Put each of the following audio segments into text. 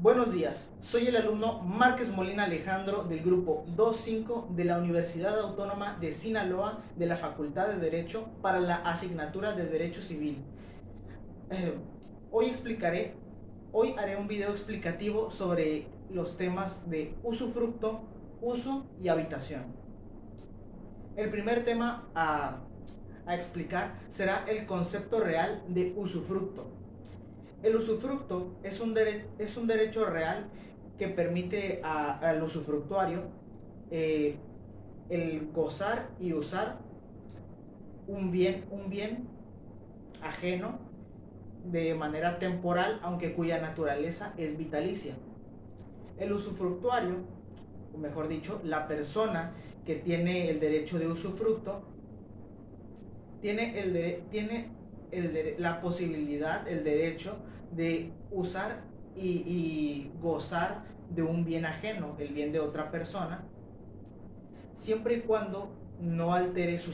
Buenos días, soy el alumno Márquez Molina Alejandro del grupo 2.5 de la Universidad Autónoma de Sinaloa de la Facultad de Derecho para la asignatura de Derecho Civil. Eh, hoy explicaré, hoy haré un video explicativo sobre los temas de usufructo, uso y habitación. El primer tema a explicar será el concepto real de usufructo. El usufructo es un derecho real que permite al usufructuario eh, el gozar y usar un bien ajeno de manera temporal, aunque cuya naturaleza es vitalicia. El usufructuario, o mejor dicho, la persona que tiene el derecho de usufructo, tiene la posibilidad, el derecho de usar y gozar de un bien ajeno, el bien de otra persona, siempre y cuando no altere su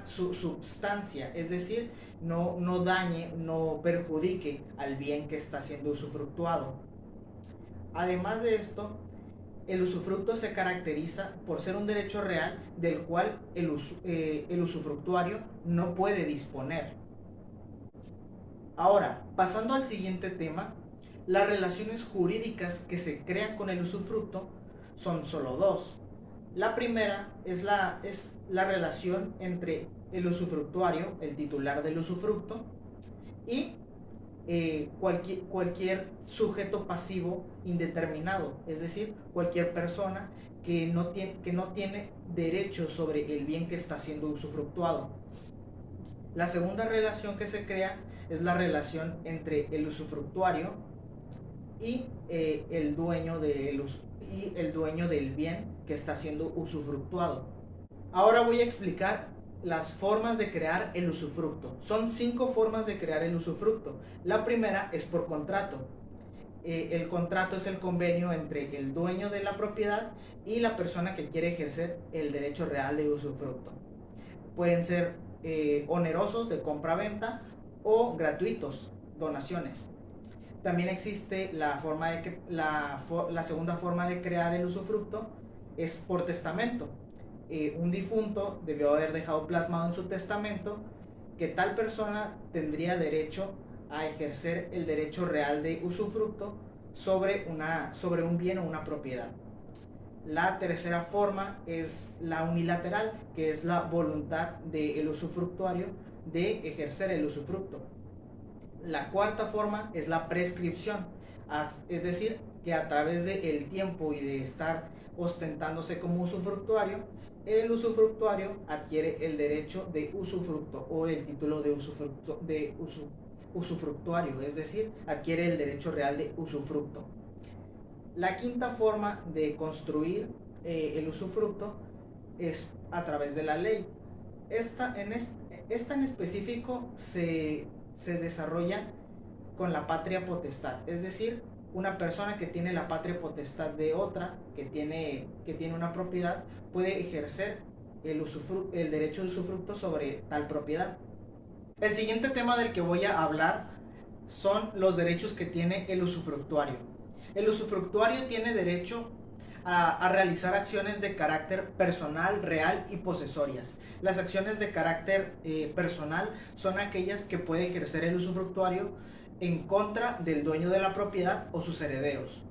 substancia, es decir, no dañe, no perjudique al bien que está siendo usufructuado. Además de esto, el usufructo se caracteriza por ser un derecho real del cual el usufructuario no puede disponer. Ahora, pasando al siguiente tema, las relaciones jurídicas que se crean con el usufructo son solo dos. La primera es la relación entre el usufructuario, el titular del usufructo, y cualquier sujeto pasivo indeterminado, es decir, cualquier persona que no tiene derecho sobre el bien que está siendo usufructuado. La segunda relación que se crea es la relación entre el usufructuario y el dueño del bien que está siendo usufructuado. Ahora voy a explicar las formas de crear el usufructo. Son 5 formas de crear el usufructo. La primera es por contrato. El contrato es el convenio entre el dueño de la propiedad y la persona que quiere ejercer el derecho real de usufructo. Pueden ser onerosos de compra-venta o gratuitos, donaciones. También existe la segunda forma de crear el usufructo, es por testamento. Un difunto debió haber dejado plasmado en su testamento que tal persona tendría derecho a ejercer el derecho real de usufructo sobre un bien o una propiedad. La tercera forma es la unilateral, que es la voluntad del usufructuario de ejercer el usufructo. La cuarta forma es la prescripción, es decir, que a través del tiempo y de estar ostentándose como usufructuario, el usufructuario adquiere el derecho de usufructo o el título de usufructuario, es decir, adquiere el derecho real de usufructo. La quinta forma de construir el usufructo es a través de la ley. Esta en específico se desarrolla con la patria potestad, es decir, una persona que tiene la patria potestad de otra, que tiene una propiedad, puede ejercer el derecho de usufructo sobre tal propiedad. El siguiente tema del que voy a hablar son los derechos que tiene el usufructuario. El usufructuario tiene derecho a realizar acciones de carácter personal, real y posesorias. Las acciones de carácter personal son aquellas que puede ejercer el usufructuario en contra del dueño de la propiedad o sus herederos.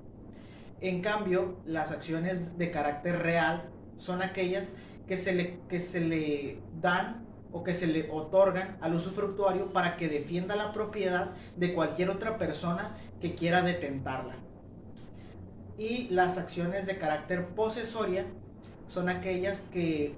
En cambio, las acciones de carácter real son aquellas que se le dan o que se le otorgan al usufructuario para que defienda la propiedad de cualquier otra persona que quiera detentarla. Y las acciones de carácter posesoria son aquellas que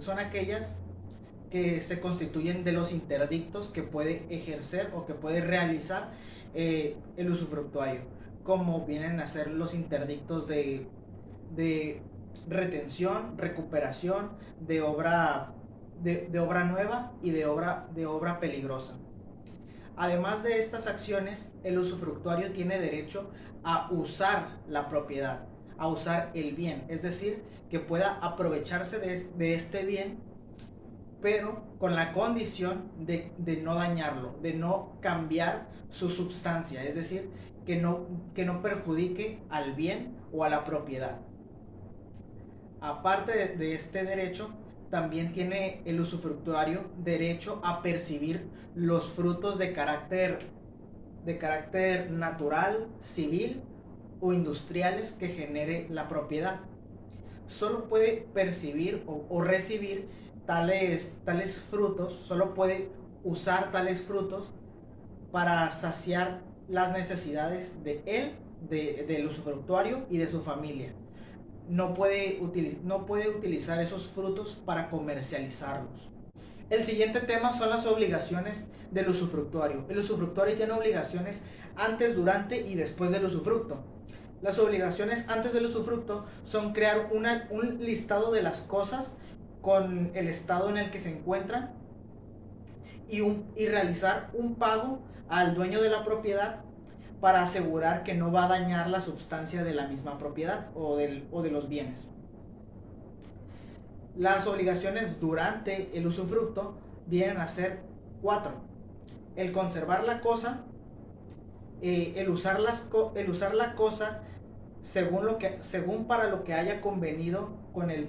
se constituyen de los interdictos que puede ejercer o que puede realizar el usufructuario, como vienen a ser los interdictos de retención, recuperación de obra nueva y de obra peligrosa. Además de estas acciones, el usufructuario tiene derecho a usar la propiedad, a usar el bien, es decir, que pueda aprovecharse de este bien pero con la condición de no dañarlo, de no cambiar su sustancia, es decir, que no perjudique al bien o a la propiedad. Aparte de este derecho, también tiene el usufructuario derecho a percibir los frutos de carácter natural, civil o industriales que genere la propiedad. Solo puede percibir o recibir tales frutos, solo puede usar tales frutos para saciar las necesidades de él, del usufructuario y de su familia. No puede utilizar esos frutos para comercializarlos. El siguiente tema son las obligaciones del usufructuario. El usufructuario tiene obligaciones antes, durante y después del usufructo. Las obligaciones antes del usufructo son crear un listado de las cosas con el estado en el que se encuentran y realizar un pago al dueño de la propiedad para asegurar que no va a dañar la sustancia de la misma propiedad o de los bienes. Las obligaciones durante el usufructo vienen a ser 4. El conservar la cosa, el usar la cosa según para lo que haya convenido con el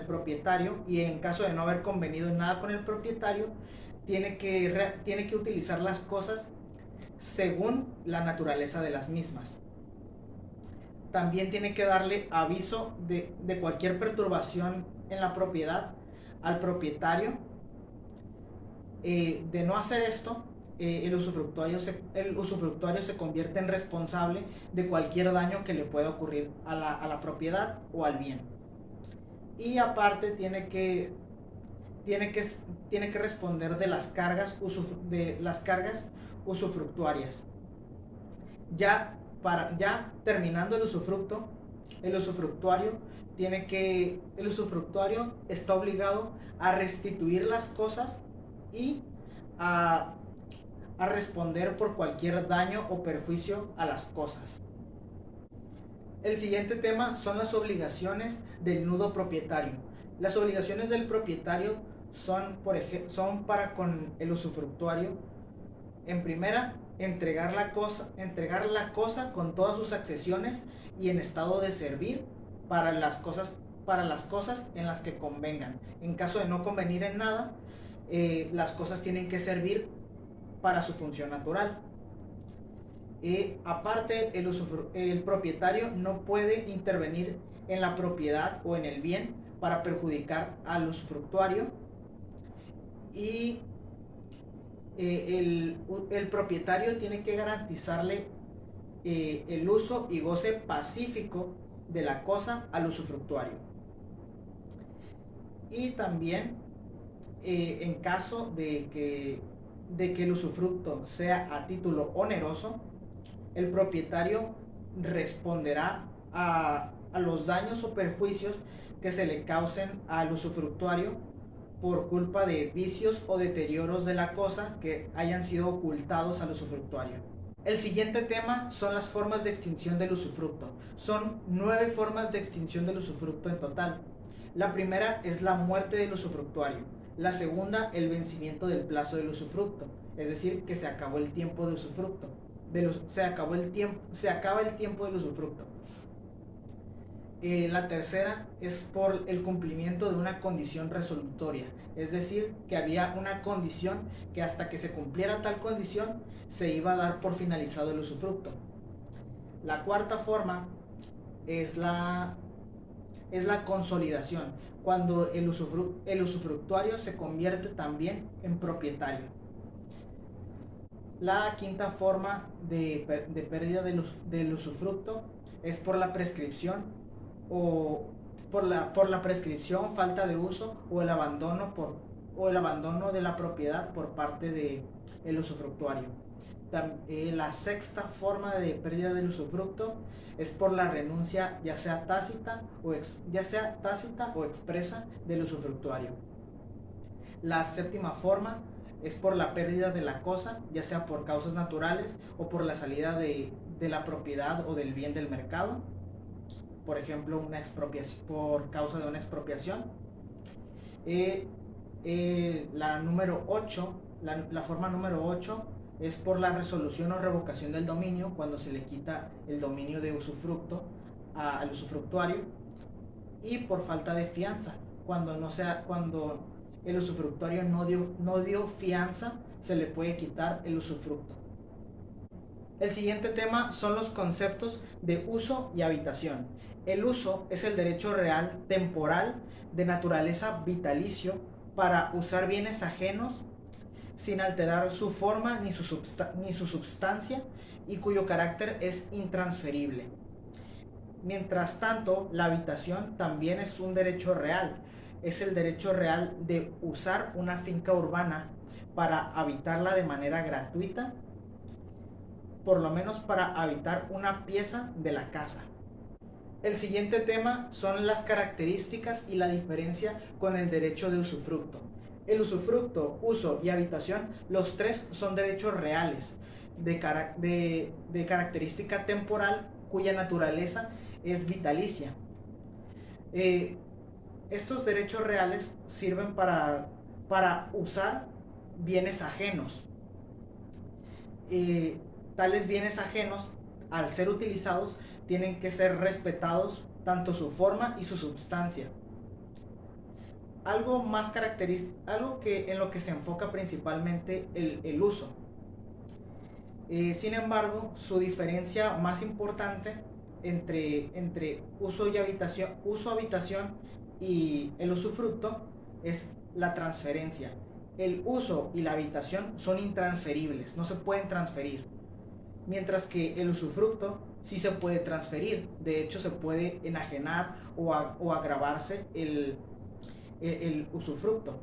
propietario, y en caso de no haber convenido nada con el propietario, tiene que utilizar las cosas según la naturaleza de las mismas. También tiene que darle aviso de cualquier perturbación en la propiedad al propietario. De no hacer esto, el usufructuario se convierte en responsable de cualquier daño que le pueda ocurrir a la propiedad o al bien. Y aparte tiene que responder de las cargas usufructuarias. Ya terminando el usufructuario está obligado a restituir las cosas y a responder por cualquier daño o perjuicio a las cosas. El siguiente tema son las obligaciones del nudo propietario. Las obligaciones del propietario son para con el usufructuario. En primera, entregar la cosa con todas sus accesiones y en estado de servir para las cosas en las que convengan. En caso de no convenir en nada, las cosas tienen que servir para su función natural. Aparte, el propietario no puede intervenir en la propiedad o en el bien para perjudicar al usufructuario, y el propietario tiene que garantizarle el uso y goce pacífico de la cosa al usufructuario. Y también, en caso de que el usufructo sea a título oneroso, el propietario responderá a los daños o perjuicios que se le causen al usufructuario por culpa de vicios o deterioros de la cosa que hayan sido ocultados al usufructuario. El siguiente tema son las formas de extinción del usufructo. Son 9 formas de extinción del usufructo en total. La primera es la muerte del usufructuario. La segunda, el vencimiento del plazo del usufructo, es decir, que se acabó el tiempo de usufructo. Se acaba el tiempo del usufructo. La tercera es por el cumplimiento de una condición resolutoria, es decir, que había una condición que hasta que se cumpliera tal condición se iba a dar por finalizado el usufructo. La cuarta forma es la consolidación, cuando el usufructuario se convierte también en propietario. La quinta forma de pérdida del usufructo es por la prescripción o por la prescripción, falta de uso o el abandono de la propiedad por parte del usufructuario. La sexta forma de pérdida del usufructo es por la renuncia ya sea tácita o expresa del usufructuario. La séptima forma es por la pérdida de la cosa, ya sea por causas naturales o por la salida de la propiedad o del bien del mercado. Por ejemplo, por causa de una expropiación. La número 8, la forma número 8 es por la resolución o revocación del dominio, cuando se le quita el dominio de usufructo al usufructuario, y por falta de fianza, cuando el usufructuario no dio fianza, se le puede quitar el usufructo. El siguiente tema son los conceptos de uso y habitación. El uso es el derecho real temporal de naturaleza vitalicio para usar bienes ajenos sin alterar su forma ni su substancia, y cuyo carácter es intransferible. Mientras tanto, la habitación también es un derecho real. Es el derecho real de usar una finca urbana para habitarla de manera gratuita, por lo menos para habitar una pieza de la casa. El siguiente tema son las características y la diferencia con el derecho de usufructo. El usufructo, uso y habitación, los tres son derechos reales de característica temporal, cuya naturaleza es vitalicia. Estos derechos reales sirven para usar bienes ajenos. Tales bienes ajenos, al ser utilizados, tienen que ser respetados tanto su forma y su substancia. Algo más característico, algo que en lo que se enfoca principalmente el uso. Sin embargo, su diferencia más importante entre uso y habitación y el usufructo es la transferencia. El uso y la habitación son intransferibles, no se pueden transferir, mientras que el usufructo sí se puede transferir. De hecho, se puede enajenar o agravarse el usufructo.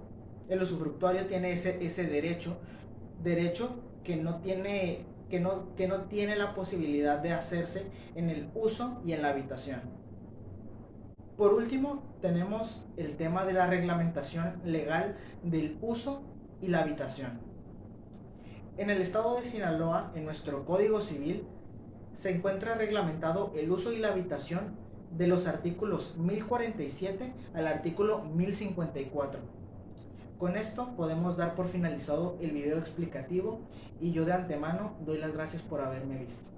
El usufructuario tiene ese derecho que no tiene la posibilidad de hacerse en el uso y en la habitación. Por último, tenemos el tema de la reglamentación legal del uso y la habitación. En el estado de Sinaloa, en nuestro Código Civil, se encuentra reglamentado el uso y la habitación de los artículos 1047 al artículo 1054. Con esto podemos dar por finalizado el video explicativo, y yo de antemano doy las gracias por haberme visto.